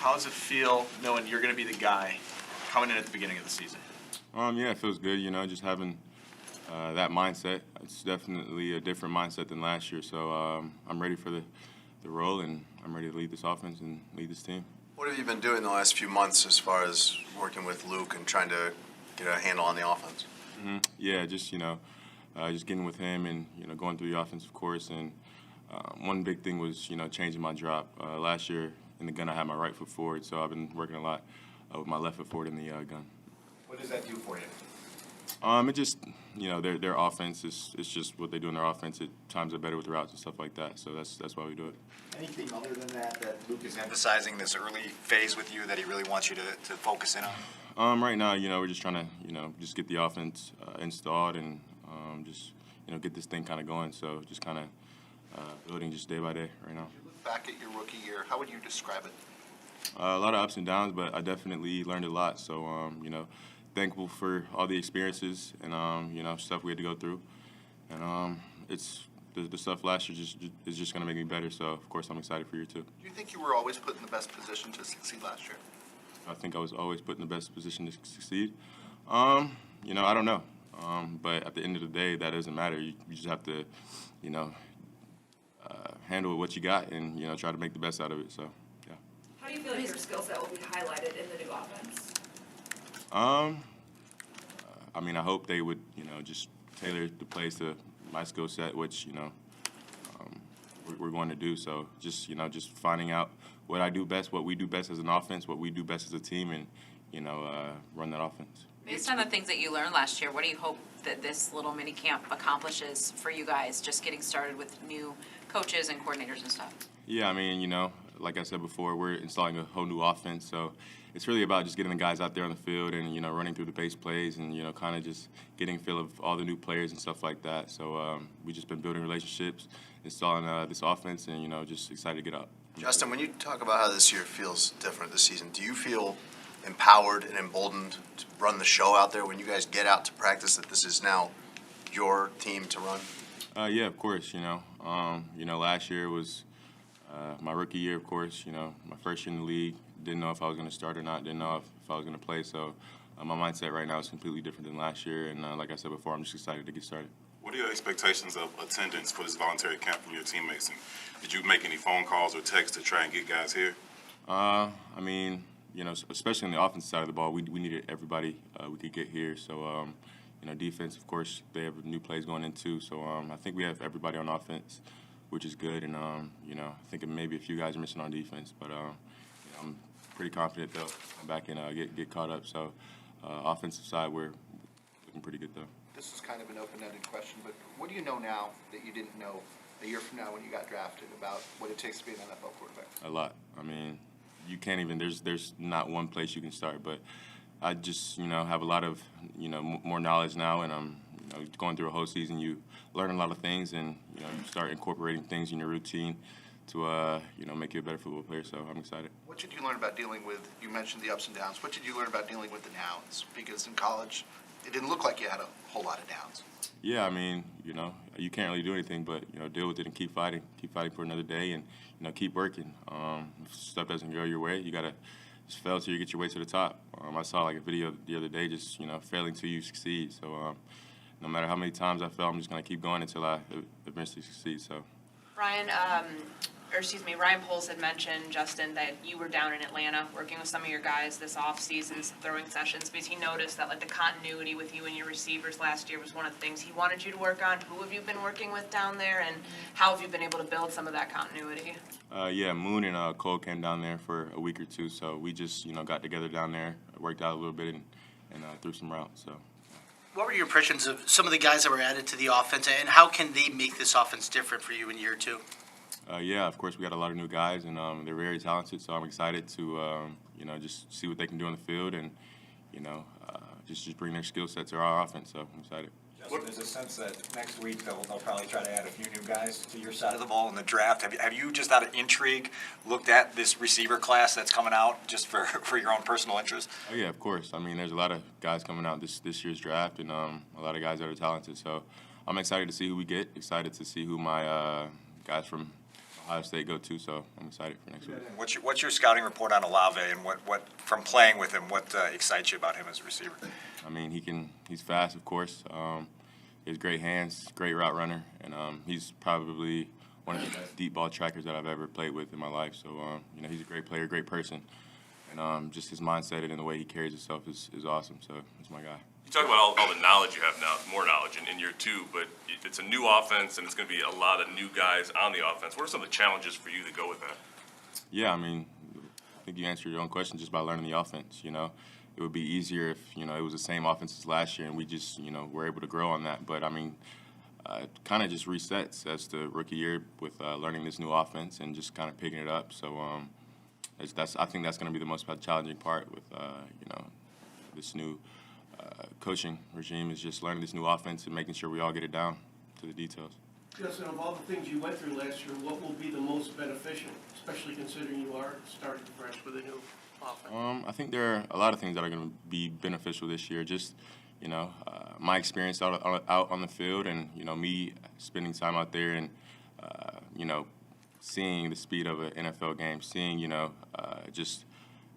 How does it feel knowing you're going to be the guy coming in at the beginning of the season? Yeah, it feels good, just having that mindset. It's definitely a different mindset than last year, so I'm ready for the role, and I'm ready to lead this offense and lead this team. What have you been doing the last few months as far as working with Luke and trying to get a handle on the offense? Yeah, just getting with him and going through the offense, of course. And one big thing was changing my drop. Last year in the gun, I had my right foot forward, so I've been working a lot with my left foot forward in the gun. What does that do for you? It just their offense is just what they do in their offense. At times they're better with the routes and stuff like that. So that's why we do it. Anything other than that Luke is emphasizing this early phase with you that he really wants you to focus in on? Right now, we're just trying to just get the offense installed and just get this thing kind of going. So just kind of building just day by day right now. You look back at your rookie year, how would you describe it? A lot of ups and downs, but I definitely learned a lot. So thankful for all the experiences and stuff we had to go through. And it's the stuff last year is just going to make me better. So of course I'm excited for year two. Do you think you were always put in the best position to succeed last year? I think I was always put in the best position to succeed. I don't know. But at the end of the day, that doesn't matter. You just have to, handle what you got and, try to make the best out of it. So, yeah. How do you feel like your skill set will be highlighted in the new offense? I hope they would, just tailor the plays to my skill set, which, we're going to do. So just finding out what I do best, what we do best as an offense, what we do best as a team, and, run that offense. Based on the things that you learned last year, what do you hope that this little mini camp accomplishes for you guys, just getting started with new coaches and coordinators and stuff? Yeah, like I said before, we're installing a whole new offense, so it's really about just getting the guys out there on the field and, running through the base plays and, kind of just getting a feel of all the new players and stuff like that. So we've just been building relationships, installing this offense, and, just excited to get out. Justin, when you talk about how this year feels different this season, do you feel empowered and emboldened to run the show out there when you guys get out to practice, that this is now your team to run? Yeah, of course, last year was my rookie year, of course, my first year in the league. Didn't know if I was going to start or not, didn't know if I was going to play. So my mindset right now is completely different than last year. And like I said before, I'm just excited to get started. What are your expectations of attendance for this voluntary camp from your teammates? And did you make any phone calls or texts to try and get guys here? Especially on the offensive side of the ball, we needed everybody we could get here. So, defense, of course, they have new plays going in too. So I think we have everybody on offense, which is good. And, I think maybe a few guys are missing on defense. But, I'm pretty confident they'll come back and get caught up. So, offensive side, we're looking pretty good, though. This is kind of an open-ended question, but what do you know now that you didn't know a year from now when you got drafted about what it takes to be an NFL quarterback? A lot. You can't even, there's not one place you can start, but I just, have a lot of, more knowledge now, and going through a whole season, you learn a lot of things, and, you start incorporating things in your routine to, make you a better football player, so I'm excited. What did you learn about dealing with, you mentioned the ups and downs, what did you learn about dealing with the downs? Because in college, it didn't look like you had a whole lot of downs. Yeah, you can't really do anything but, deal with it and keep fighting for another day and, keep working. If stuff doesn't go your way, you got to just fail till you get your way to the top. I saw like a video the other day, just, failing till you succeed. So no matter how many times I fail, I'm just going to keep going until I eventually succeed. So. Ryan Poles had mentioned, Justin, that you were down in Atlanta working with some of your guys this off-season, some throwing sessions, because he noticed that the continuity with you and your receivers last year was one of the things he wanted you to work on. Who have you been working with down there, and how have you been able to build some of that continuity? Yeah, Moon and Cole came down there for a week or two, so we just got together down there, worked out a little bit, and threw some routes. So. What were your impressions of some of the guys that were added to the offense, and how can they make this offense different for you in year two? Yeah, of course, we got a lot of new guys, and they're very talented, so I'm excited to, just see what they can do on the field and, just bring their skill set to our offense, so I'm excited. Justin, there's a sense that next week they'll probably try to add a few new guys to your side of the ball in the draft. Have you just out of intrigue looked at this receiver class that's coming out just for your own personal interest? Oh, yeah, of course. There's a lot of guys coming out this year's draft, and a lot of guys that are talented, so I'm excited to see who we get, excited to see who my guys from Ohio State go to, so I'm excited for next week. What's your scouting report on Olave, and what from playing with him, what excites you about him as a receiver? I mean, he's fast, of course. He has great hands, great route runner, and he's probably one of the best deep ball trackers that I've ever played with in my life. So, you know, he's a great player, great person, and just his mindset and the way he carries himself is awesome. So, he's my guy. You talk about all the knowledge you have now, more knowledge in year two, but it's a new offense and it's going to be a lot of new guys on the offense. What are some of the challenges for you that go with that? Yeah, I mean, I think you answered your own question just by learning the offense. You know, it would be easier if, you know, it was the same offense as last year and we just, you know, were able to grow on that. But, I mean, it kind of just resets as the rookie year with learning this new offense and just kind of picking it up. So I think that's going to be the most challenging part with, you know, this new coaching regime is just learning this new offense and making sure we all get it down to the details. Justin, of all the things you went through last year, what will be the most beneficial, especially considering you are starting fresh with a new offense? I think there are a lot of things that are going to be beneficial this year. Just, you know, my experience out on the field and, you know, me spending time out there and, you know, seeing the speed of an NFL game, seeing, you know, just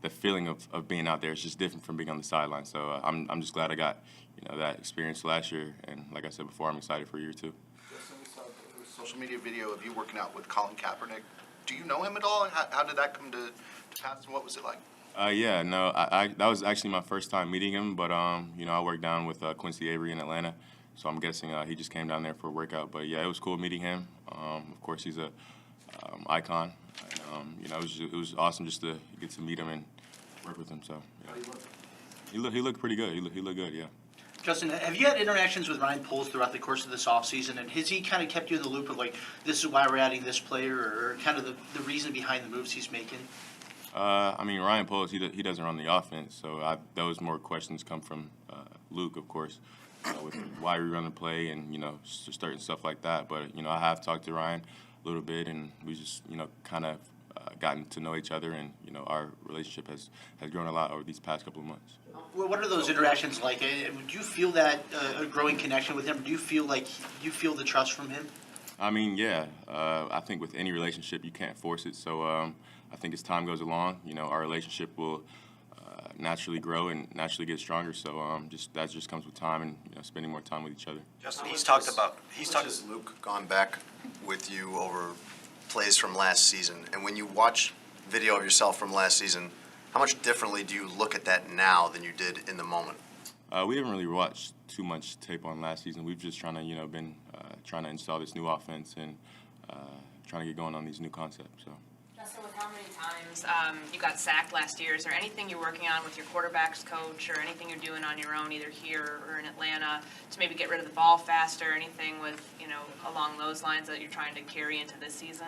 the feeling of being out there is just different from being on the sideline. So I'm just glad I got, you know, that experience last year. And like I said before, I'm excited for year two. Justin, we saw a social media video of you working out with Colin Kaepernick. Do you know him at all? How did that come to pass, and what was it like? Yeah, no, that was actually my first time meeting him. But, you know, I worked down with Quincy Avery in Atlanta. So I'm guessing he just came down there for a workout. But, yeah, it was cool meeting him. Of course, he's a icon. And, you know, it was awesome just to get to meet him and work with him. So yeah. He looked pretty good. He looked good, yeah. Justin, have you had interactions with Ryan Poles throughout the course of this offseason, and has he kind of kept you in the loop of, like, this is why we're adding this player, or kind of the reason behind the moves he's making? I mean, Ryan Poles, he doesn't run the offense, so those more questions come from Luke, of course, with why we run the play and, you know, certain stuff like that. But, you know, I have talked to Ryan a little bit, and we just, you know, kind of gotten to know each other, and, you know, our relationship has grown a lot over these past couple of months. Well, what are those interactions like? Do you feel that a growing connection with him? Do you feel like you feel the trust from him? I mean, yeah. I think with any relationship, you can't force it. So I think as time goes along, you know, our relationship will naturally grow and naturally get stronger. So that just comes with time and, you know, spending more time with each other. Justin, How much has Luke gone back with you over plays from last season? And when you watch video of yourself from last season, how much differently do you look at that now than you did in the moment? We haven't really watched too much tape on last season. We've just been trying to install this new offense and trying to get going on these new concepts. So. Justin, with how many times you got sacked last year, is there anything you're working on with your quarterbacks coach or anything you're doing on your own, either here or in Atlanta, to maybe get rid of the ball faster, anything with, you know, along those lines that you're trying to carry into this season?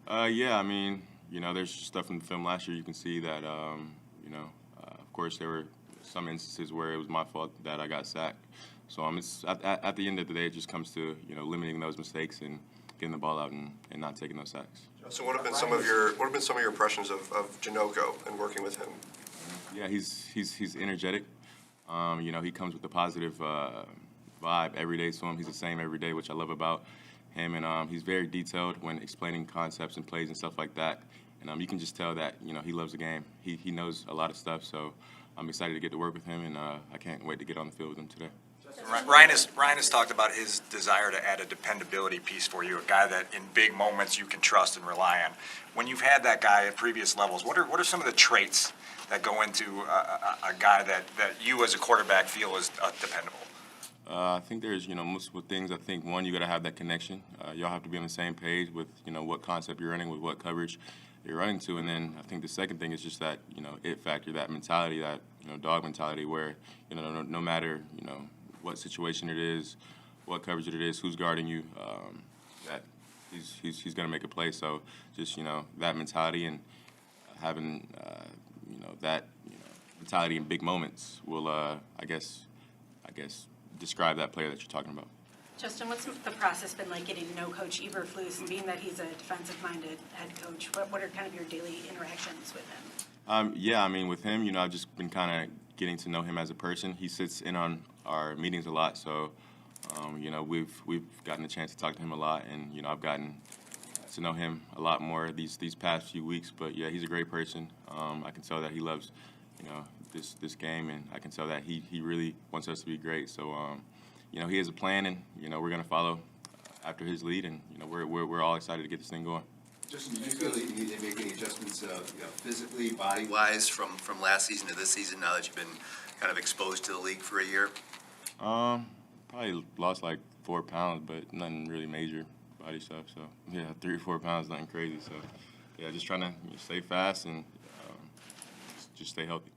Yeah, I mean, you know, there's stuff in the film last year. You can see that, you know, of course there were some instances where it was my fault that I got sacked. So it's at the end of the day, it just comes to, you know, limiting those mistakes and getting the ball out and not taking those sacks. So what have been some of your impressions of Janoko and working with him? Yeah, he's energetic. You know, he comes with a positive vibe every day to him. He's the same every day, which I love about him. And he's very detailed when explaining concepts and plays and stuff like that. And you can just tell that, you know, he loves the game. He knows a lot of stuff. So I'm excited to get to work with him, and I can't wait to get on the field with him today. Ryan has talked about his desire to add a dependability piece for you, a guy that in big moments you can trust and rely on. When you've had that guy at previous levels, what are some of the traits that go into a guy that you as a quarterback feel is dependable? I think there's, you know, multiple things. I think, one, you got to have that connection. Y'all have to be on the same page with, you know, what concept you're running, with what coverage you're running to. And then I think the second thing is just that, you know, it factor, that mentality, that, you know, dog mentality where, you know, no matter, you know, what situation it is, what coverage it is, who's guarding you, that he's going to make a play. So just, you know, that mentality and having, you know, that, you know, mentality in big moments will, I guess, describe that player that you're talking about. Justin, what's the process been like getting to know Coach Eberflus, and being that he's a defensive-minded head coach? What are kind of your daily interactions with him? Yeah, I mean, with him, you know, I've just been kind of getting to know him as a person. He sits in on our meetings a lot, so you know, we've gotten a chance to talk to him a lot, and you know, I've gotten to know him a lot more these past few weeks. But yeah, he's a great person. I can tell that he loves, you know, this game, and I can tell that he really wants us to be great. So, you know, he has a plan, and you know, we're gonna follow after his lead, and you know, we're all excited to get this thing going. Justin, do you feel that you need to make any adjustments, you know, physically, body-wise, from last season to this season, now that you've been kind of exposed to the league for a year? Probably lost like 4 pounds, but nothing really major body stuff. So yeah, 3 or 4 pounds, nothing crazy. So yeah, just trying to stay fast and just stay healthy.